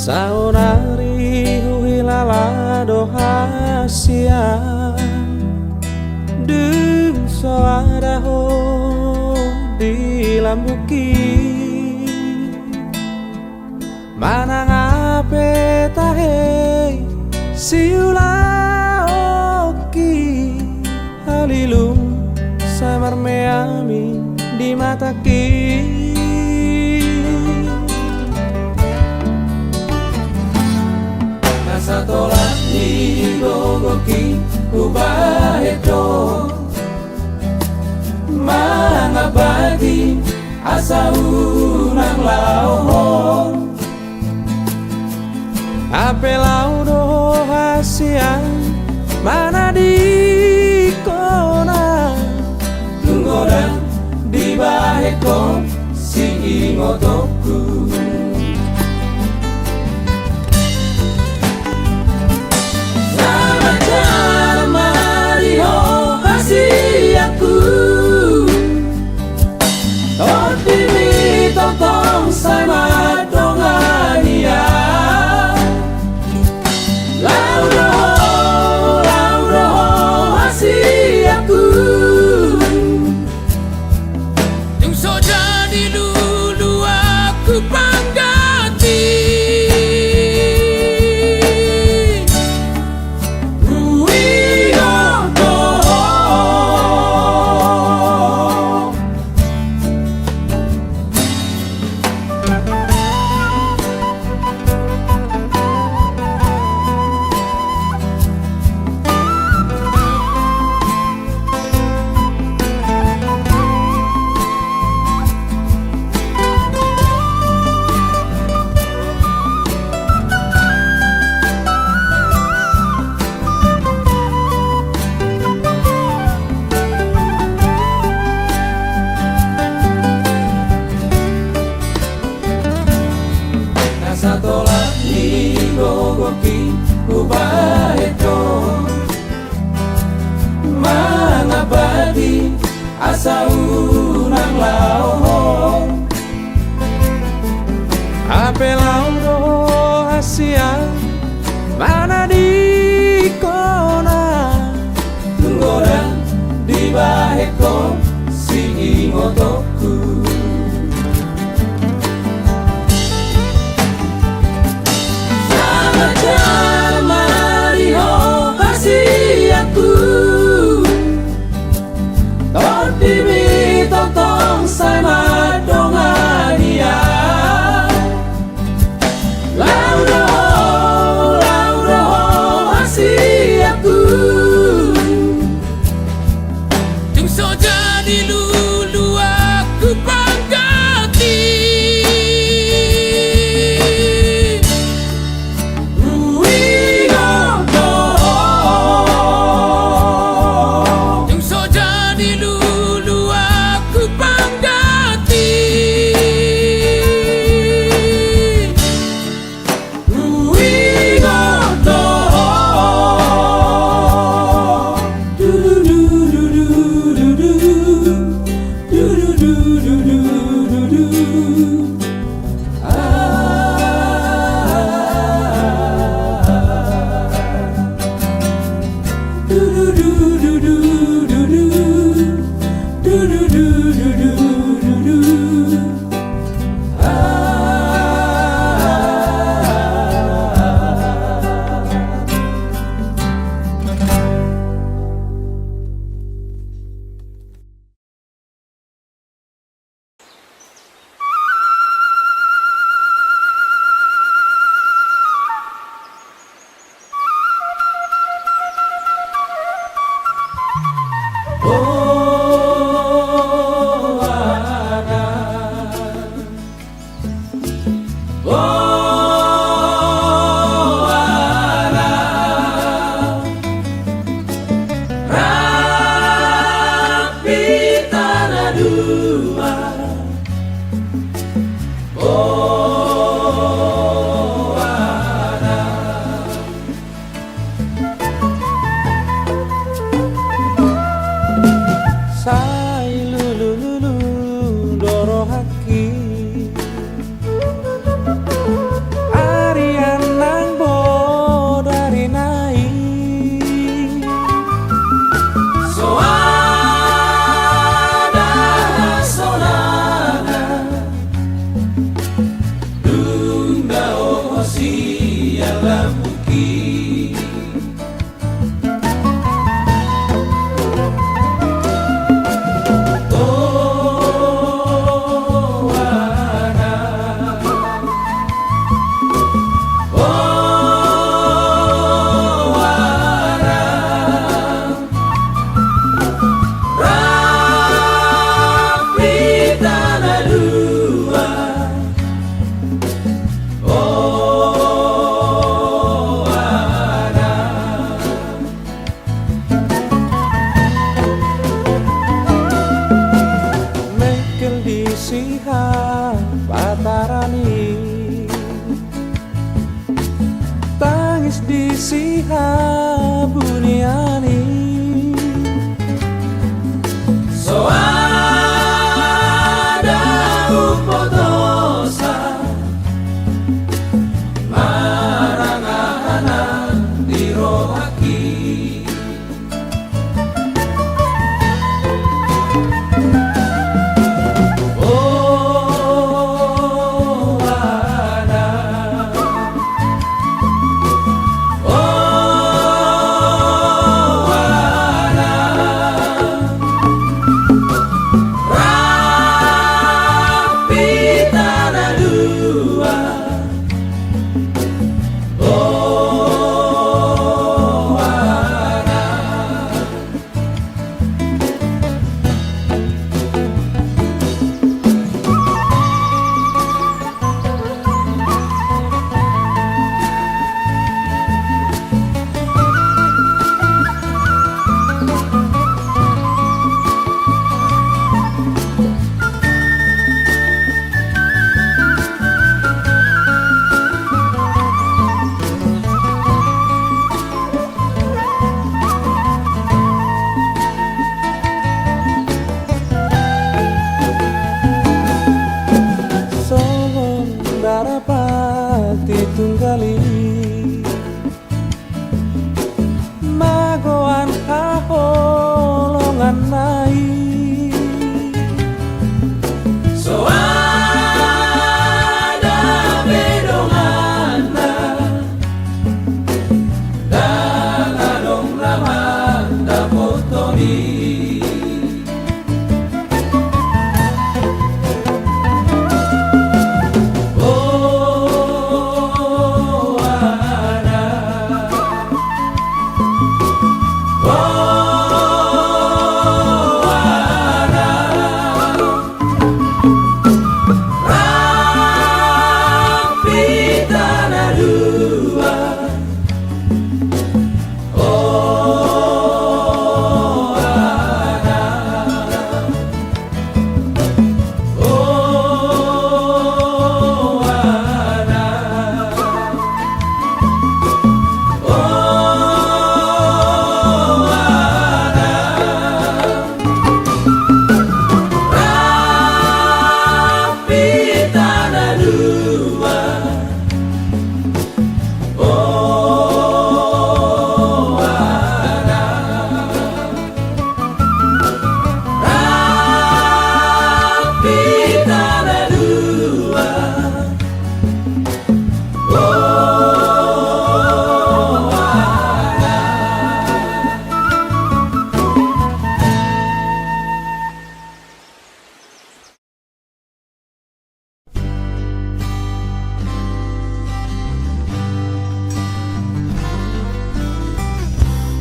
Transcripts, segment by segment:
Saunari huilala dohasia Dung soadaho di lambuki Manang ape tahe siula oki Halilum samar meami di mataki Satolan di gogoki kubaheto Mangabadi asa unang lauhong Ape laudo hasiang mana di kona Tunggodan di baheko si ingotoku Aku Totimi totong sama dongania Laudo masih aku Yang so jadi dulu aku panggati Satolan di gogoki kubaheto Mangabadi asa unang lauhong Ape laudo hasia mana di kona Tunggodan di baheko si ingotoku Totimi totong sama dongania Laudo masih aku Yang so jadi lulu aku panggati siha buniani so ada upotosa marangahanan di rohaki Darapati tunggali magoan kaholongan nai so ada bedongana dan adong raman dapotoni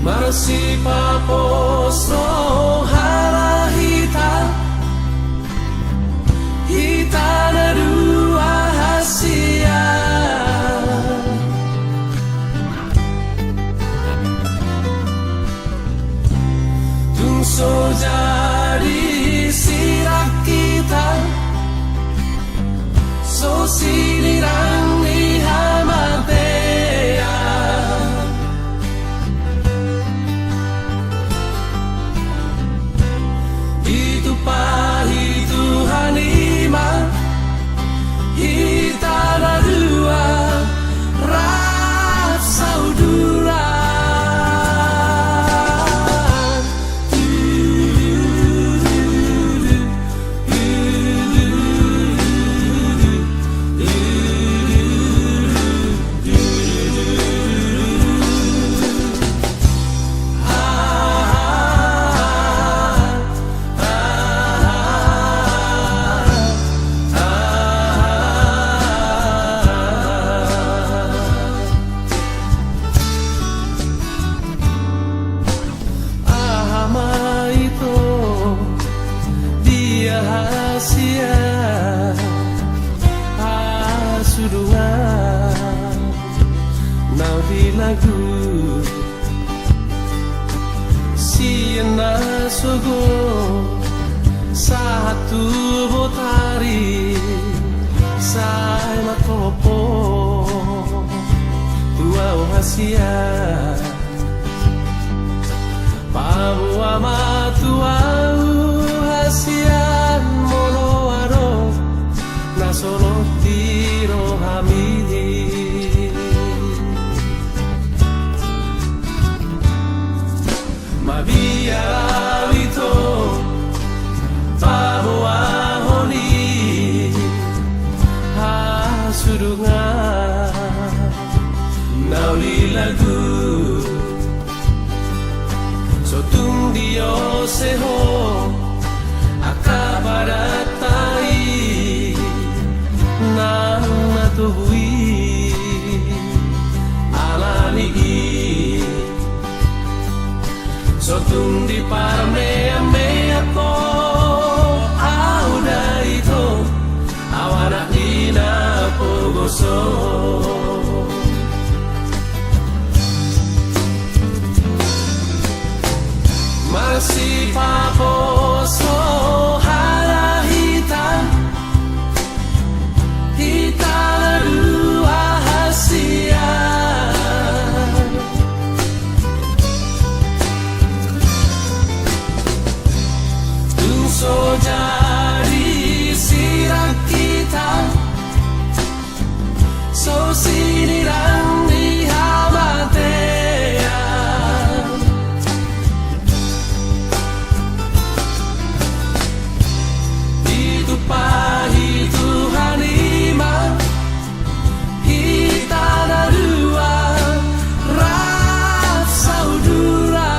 Marsi papos no hala hita na dua hasia tungso jadi sirak kita so sinirang lihamate lagu siena sogo satu botari sai makopo tua rahasia. Bahwa matuau hasian moloaro na solo tiro hamili. Mabiara wito bahwa honi hasurungan nauli lagu. Sotung Dios seho akabaratai nang natuhui alani. Sotung di parmea mea ko auda ito awana ina pogoso. Masih paposo harahita kita dua hasia. Tungso jadi sirat kita so sinirang di hamatea. Pahi Tuhan ima kita dua rasa udura.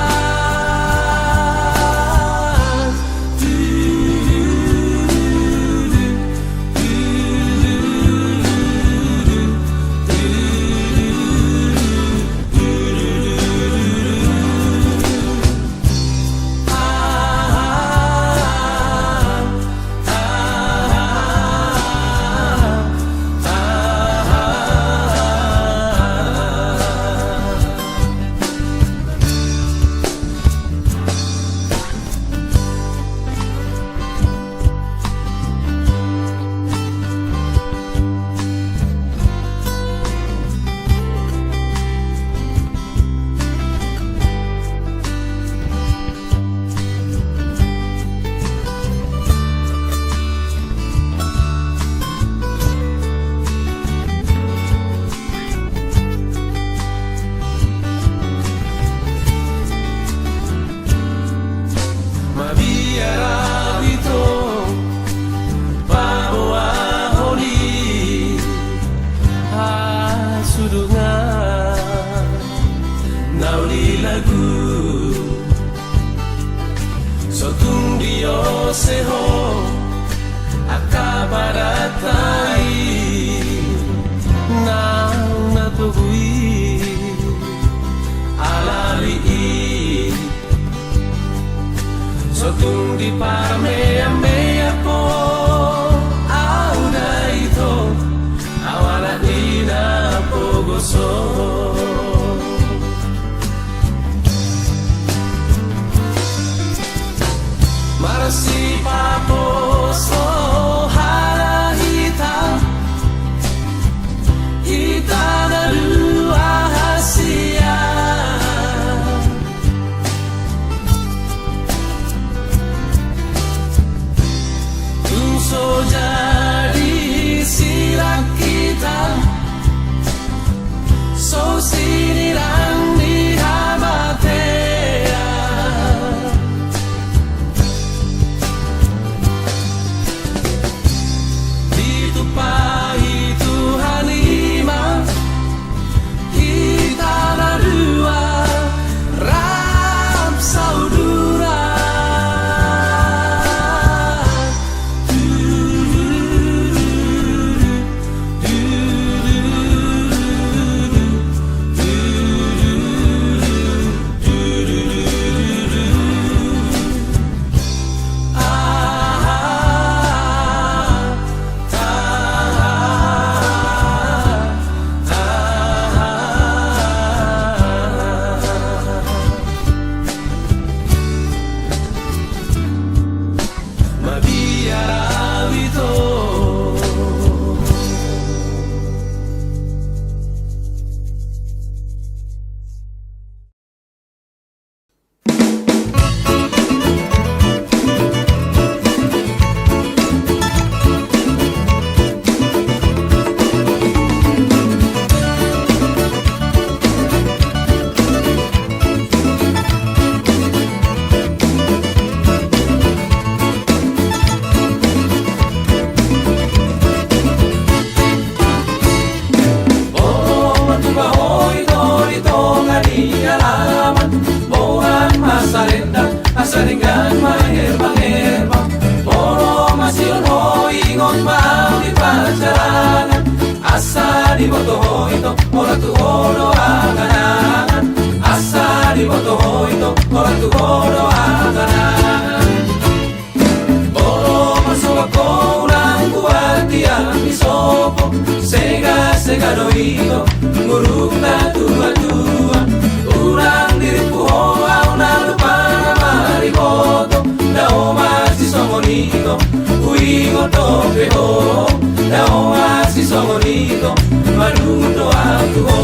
Sotung Dios seho akabaratai nang natuhui alali. Sotung di paramea mea ko auda ito awana ina pogoso. Marasi paposo harahita kita dua hasia. Tungso jadi sirat kita so sinirang di hamatea. boto hoito, ora tu oro angan-angan. Asa di boto hoito, ora tu oro angan-angan. Bolo masuk ako ulang buat tiang isopo. Sega no ito, nguruk na tua-tua. Urang diriku hoa una lupa na mariboto. Dao masih songonito, uigo tope ho. Dao masih songonito, malundo aku ho.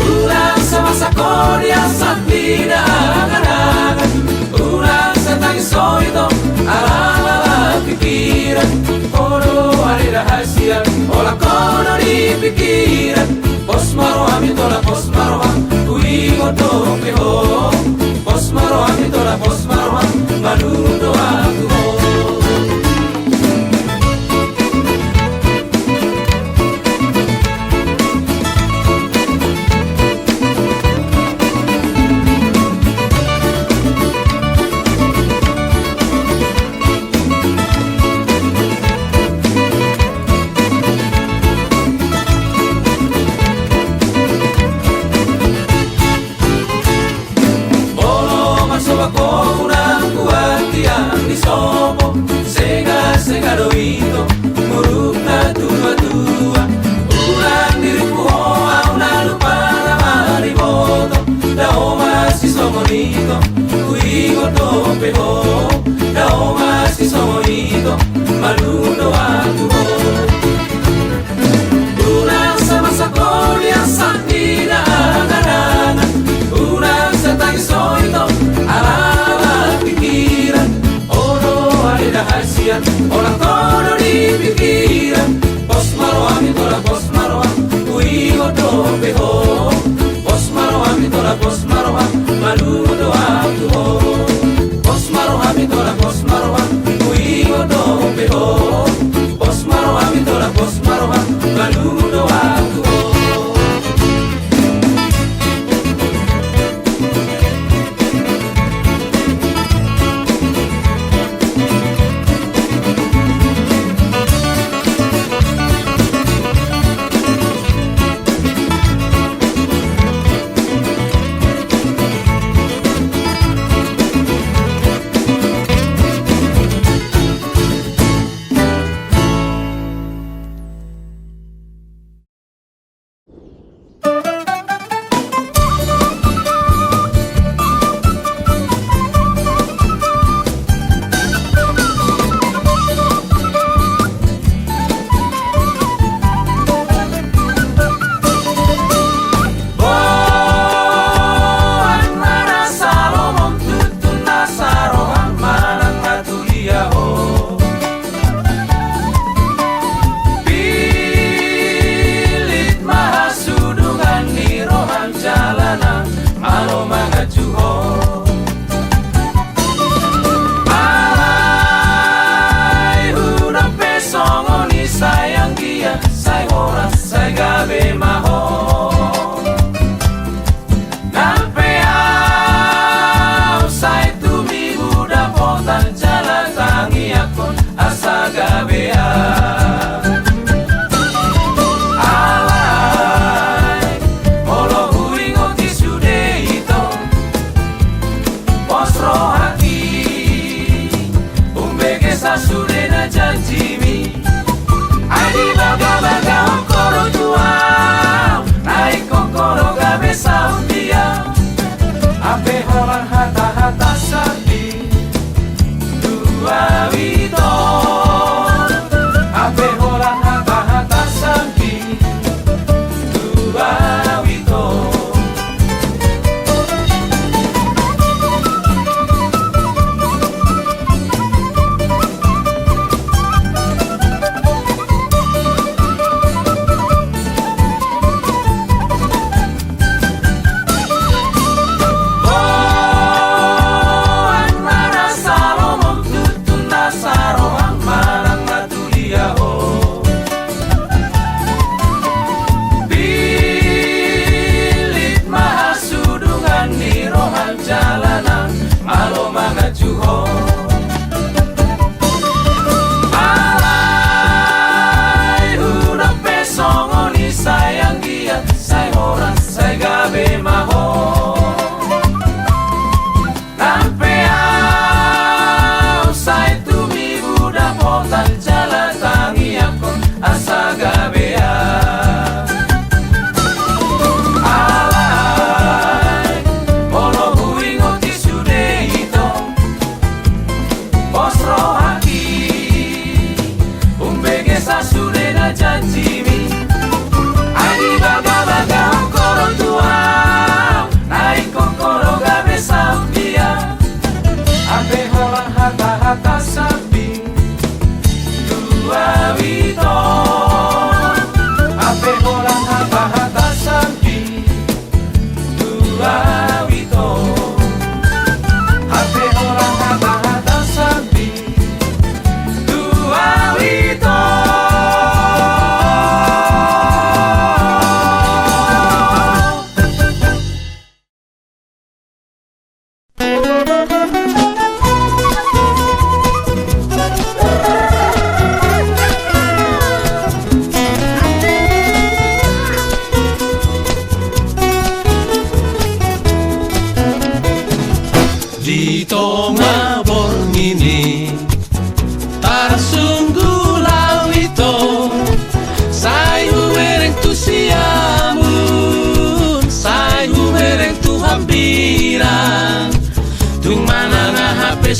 Urang sama sakoria sapida angan-angan. Urang satang soito, ala-ala pikiran. Kono ada rahasia, olah kono di pikiran. Pos maroham itolah pos maroham, uigo tope ho. Pos maroham itolah pos maroham, malundo aku ho. Sega doito, muruk na tua-tua. Ulang diriku hoa una lupa na mariboto. Dao masih songonito, uigo tope ho. Dao masih songonito, malundo aku ho. Ulang sama sakolia sakina angan-angan. Ulang satang soito, ala-ala pikiran. Rahasia, olah kono di pikiran. Pos maroham itolah pos maroham, uigo tope ho. Pos maroham itolah pos maroham, malundo aku ho. Pos maroham itolah pos maroham, uigo tope ho. Pos maroham itolah pos maroham, malundo aku ho. Sudah janji mi, adi baga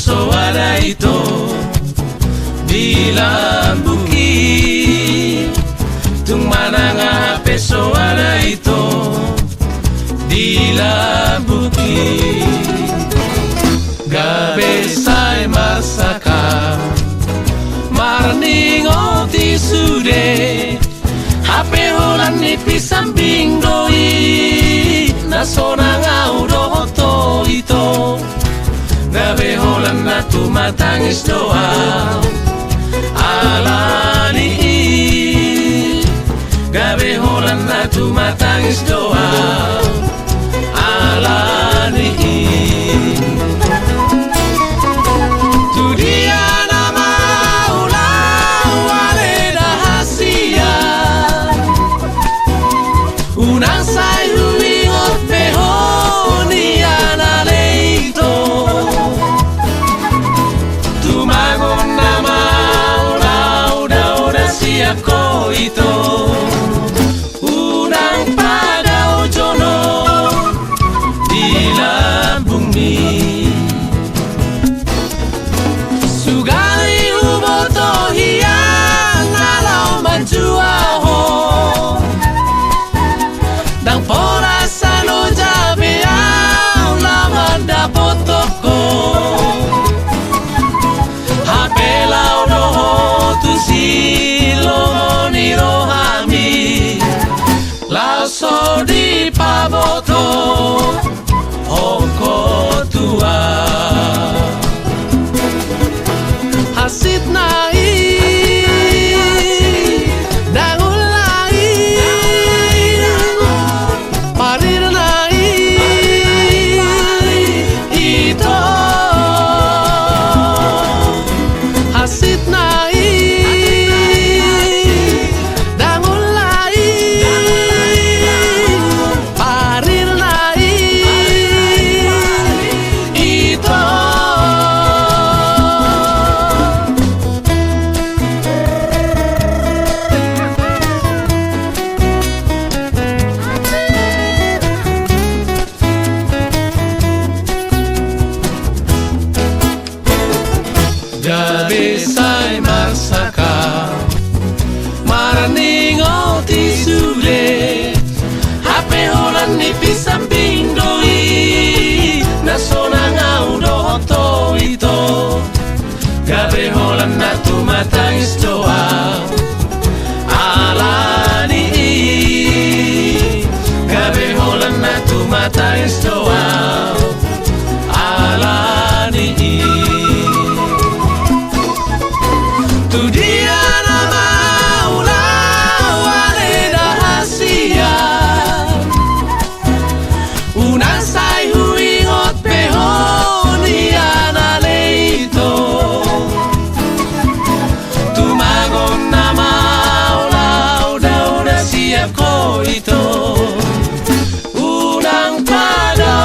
pessoa itu di lambuki tung mananga pessoa itu di lambuki gabe sai masaka marningo ti sude hape holan ni pisambing doi nasona ngau dohoto ito gabe holan na tumatangis doa alani gabe holan na tumatangis doa alani tu dia nama ulau ale dahasia unang sayu ingot pehoni analeito tumagon nama ulau dauda siako ito unang padaw jono di lambung mi sugali uboto hiyang alaw manjuaho dang porasano jabe ang laman dapotoko hapelaw doho tu silo ni rohami laso di paboto ongko tua hasit nai dangul nai parir nai ito hasit nai dangul nai parir nai ito gabe sai marsaka maraningo ti sule hape holan ni pisambing doi nasona ngau dohoto ito gabe holan na tumatangis doa alani gabe holan na tumatangis doa alani tu dia nama ulau ale dahasia unang sai huingot pehoni analeito tumagon nama ulau dauda siap ko ito unang pada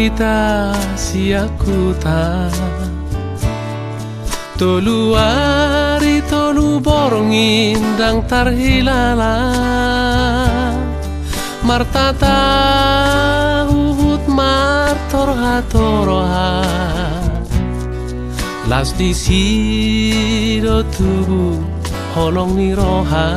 kita siakuta tolu ari tolu borongin dang tarhilala martata uhut martorha toroha las di sido tubuh holong niroha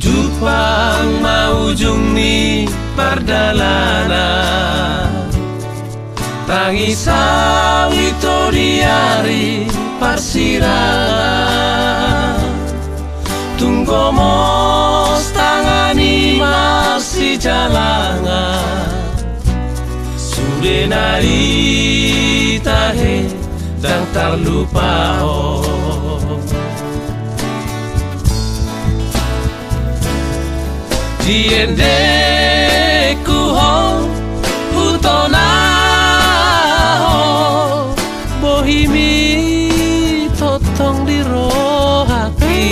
Jupang maujung ni pardalanan Tangisaw ito diari parsirangan Tunggu mos tangani masih jalangan Sudah nari tahe dan terlupa Diende kuho hutona ho bohimi totong di rohaki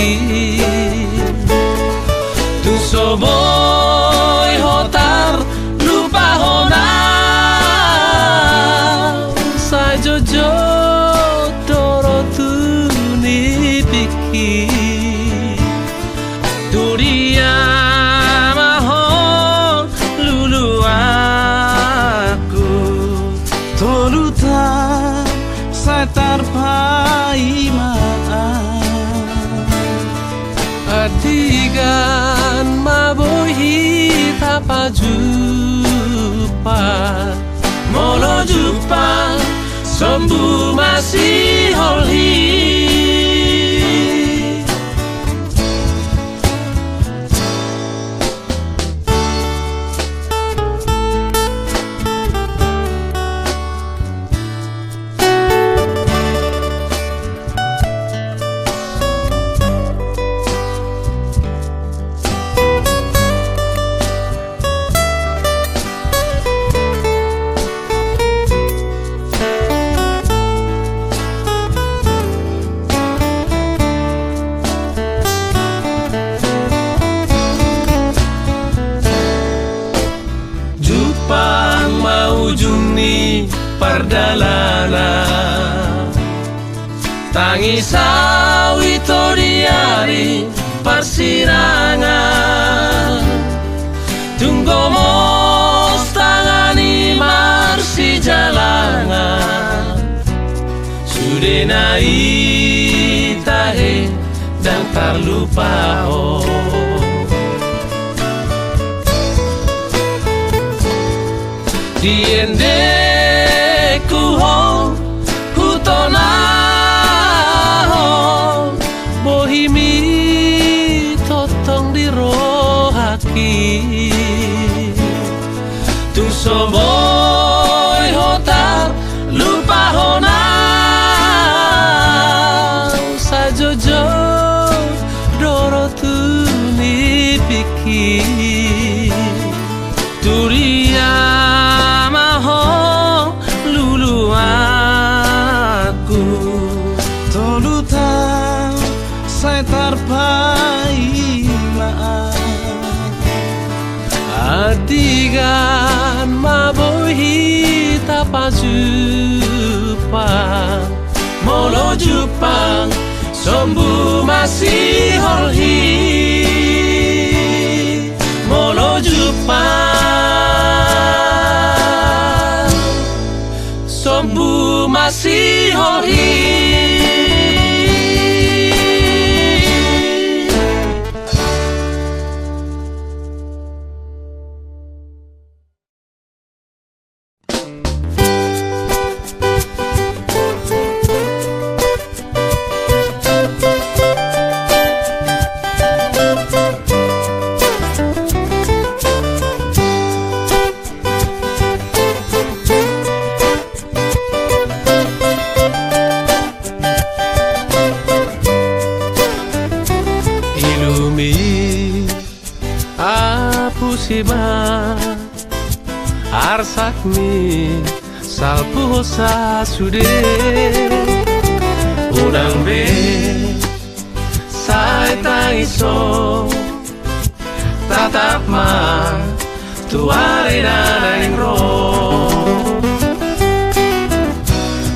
tu soboy hotar lupa hona sa jojo doro tu ni piki dunia Adigan mabohi tapa jumpa Molo jumpa sombu masih holhi Pardalanan Tangisaw ito diari parsirangan Tunggu mos tangani marsi jalangan Sudah nai tahe dan terlupa Diende kuho hutona ho bohimi totong di rohaki tu soboy hotar lupa hona sa jojo doro tu ni piki turia Adigan mabohi tapa jupang Molo jupang sombu masih holhi Molo jupang sombu masih holhi Arsakmi salpu hosa sude Udang be sai tangiso tatap ma tuare nanang ro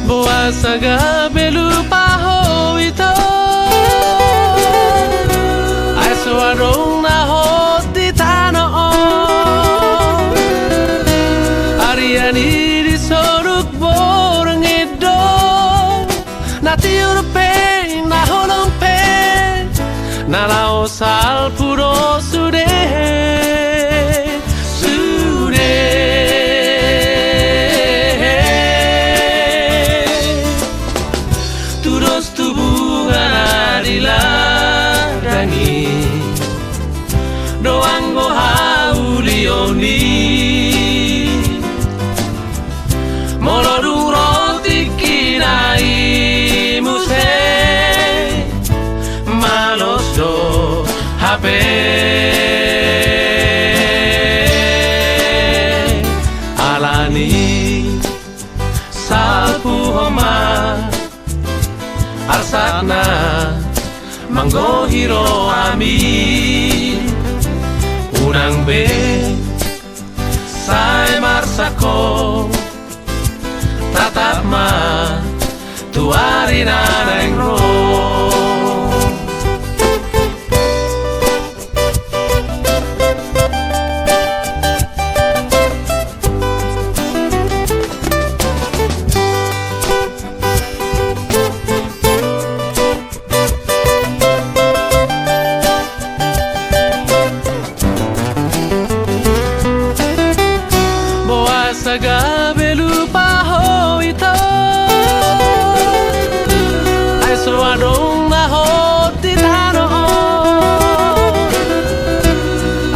boa saga belu paho ito ai suarong na hoti tano ariani di soruk boreng edo na tiurpe na holompe na lao sal puro sude turos tubungan adiladangi doang go haulioni molodung roti kinai muse malos do hape alani sapu homa arsakna manggo hiro ami unang be sai marsako tatap ma tuari nanang ro saga belu paho ito ai suadong na hoti tano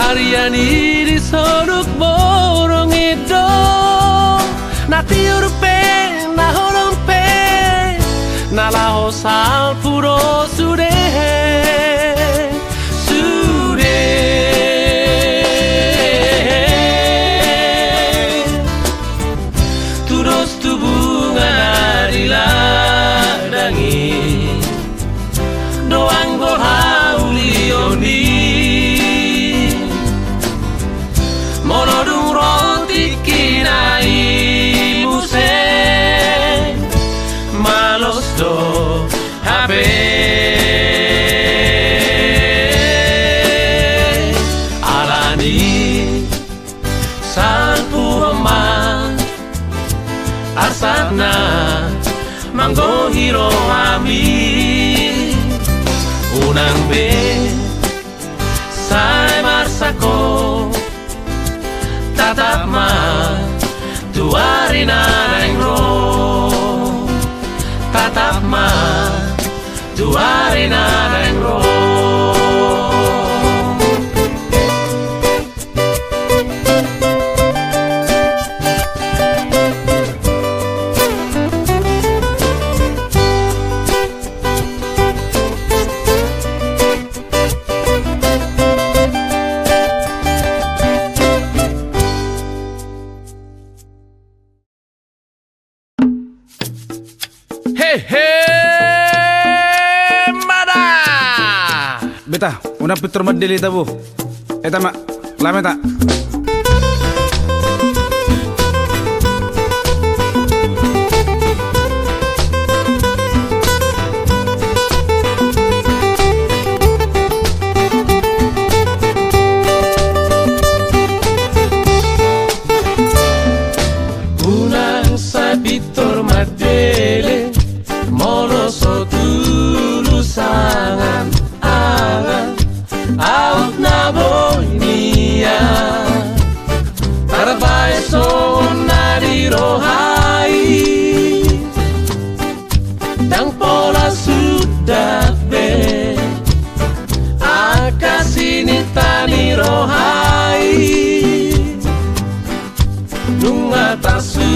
ariani di soruk borong edo na tiurpe na holompe na laho sal puro sude doang go haulioni monodung roti kinai muse malos do habe alani salpu homa arsakna manggo hiro ami unang be sai marsako tatap ma tuari nanang ro tatap ma tuari nanang ro Mada Beta, una pitor madeli tabu. Eta mak, lame tak? Unang sa pitor madeli moloso tulusangan angan out na boinia tarabay so nadirohai dang pola sudah be akasini tanirohai nunga tasu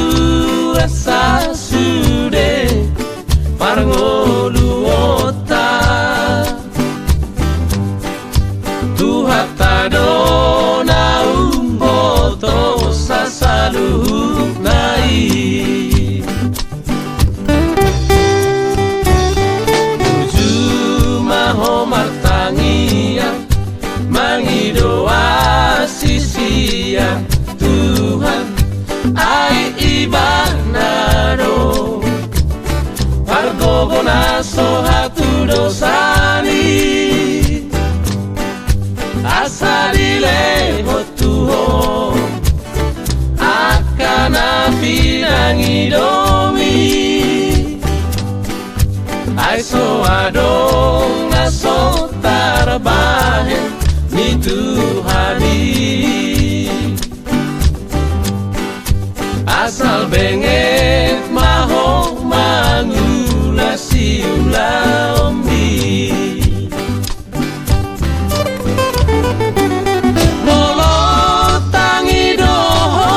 asa sude so hatu dosani asadile hotuho akana pinangi domi ai so adong aso tarbahe ni Tuhani asal benget maho mangula siula ombi molo tangi doho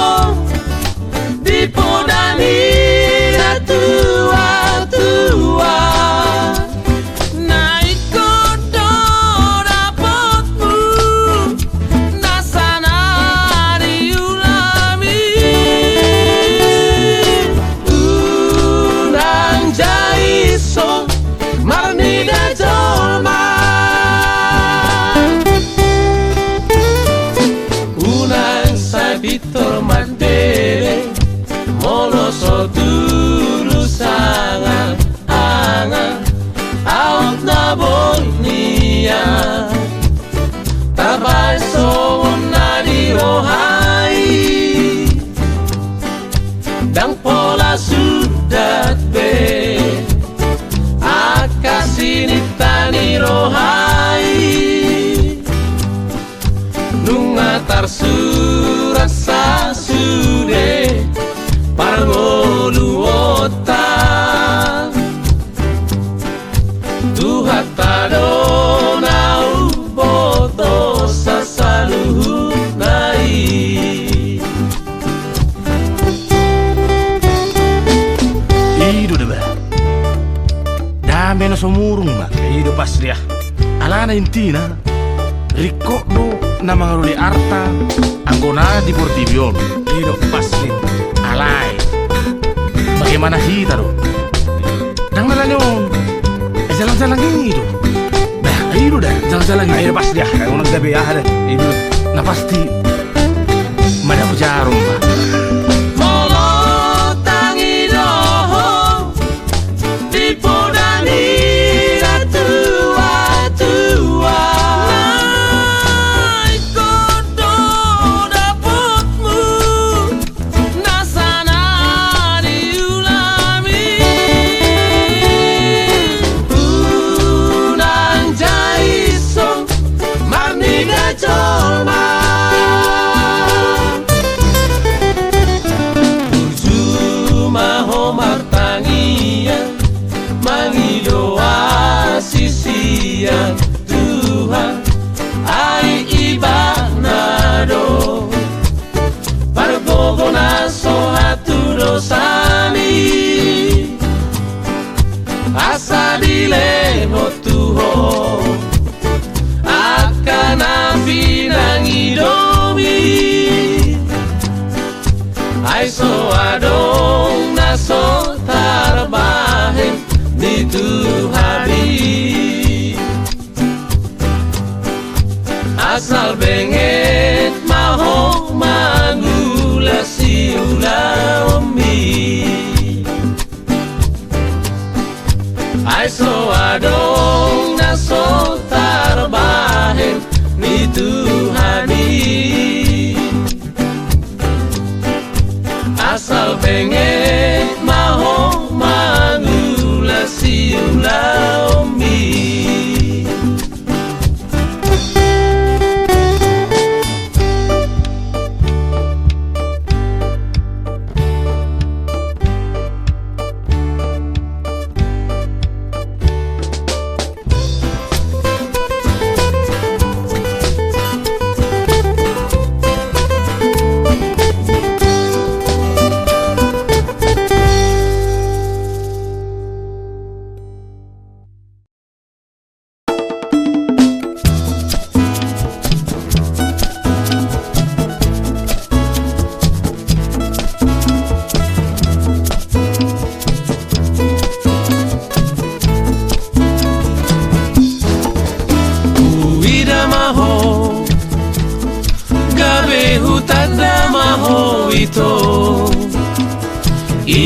dipodani tua tua naik kodo dapatmu nasana diulami unang jaiso marni da jolma unang sabitor mandere mono so dulu sangat angan out na bonia tabay so na di ohai dang pola sudah be akasinita ni rohai nunga tarsurat sa sude parangoluota tuhatado na uboto sa saluhut nai Ido deh bah, dame no somurung bah. Ido pas dia. Alana intina, riko do na mangaruli arta, anggona di Portivion. Ido pas dia. Alay, bagaimana kita do? Dang nalanyon, jalan-jalan gini do. Bah, ido dah, jalan-jalan gini. Ido pas dia. Kayak orang gabe ya ada. Ido. Nah pasti, mana jarum bah. molo tangi doho dipodani tua tua naik kodo dapatmu nasana diulami unang jaiso marni gajolma Maho martangia mangidoa sisia Tuhan ai ibanado pargogona so hatu dosani asa dilemo tuho akana pinangi domi ai so adong na so tarbahe ni Tuhani asal benget maho mangula siula ombi ai so adong na so tarbahe ni Tuhani asal pengen maho mangula siula ombi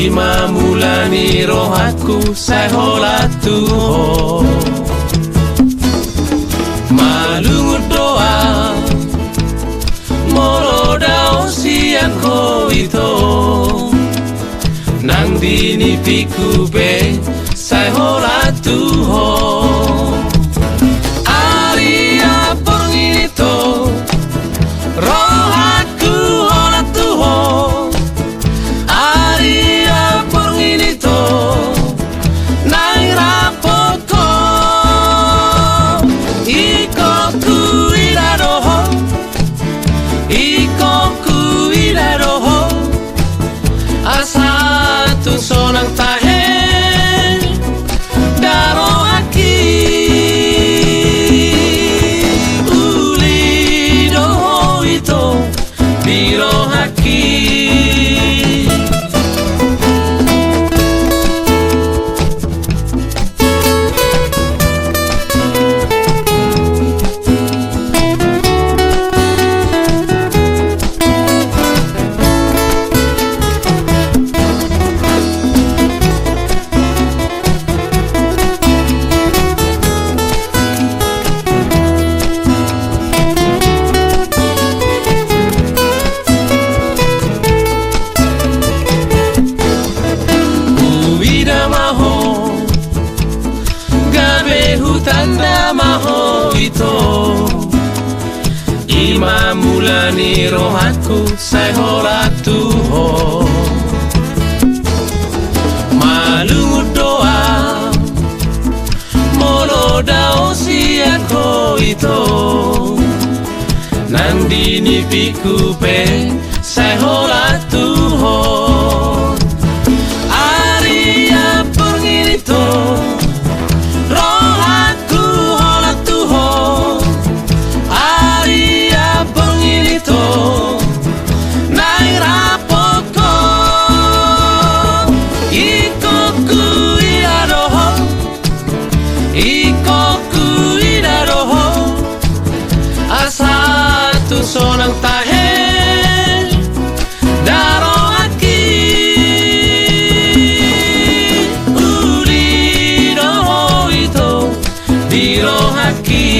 Ima mulani rohaku sai hola tuho malungu doa moro dao sian ko ito nang dini piku be sai hola tuho aria pengito rohaku hola tuho aria pengito nang rapoko iko ku iraroho iko ku iraroho asa tu sonang tahe daro aki uli doho ito biro haki tanda maho ito ima mulani rohaku sai hola tuho malungu doa mono dao sian ko ito nandini piku pe sai hola tuho aria pengito sonang tahe daro aki uli doho ito diro haki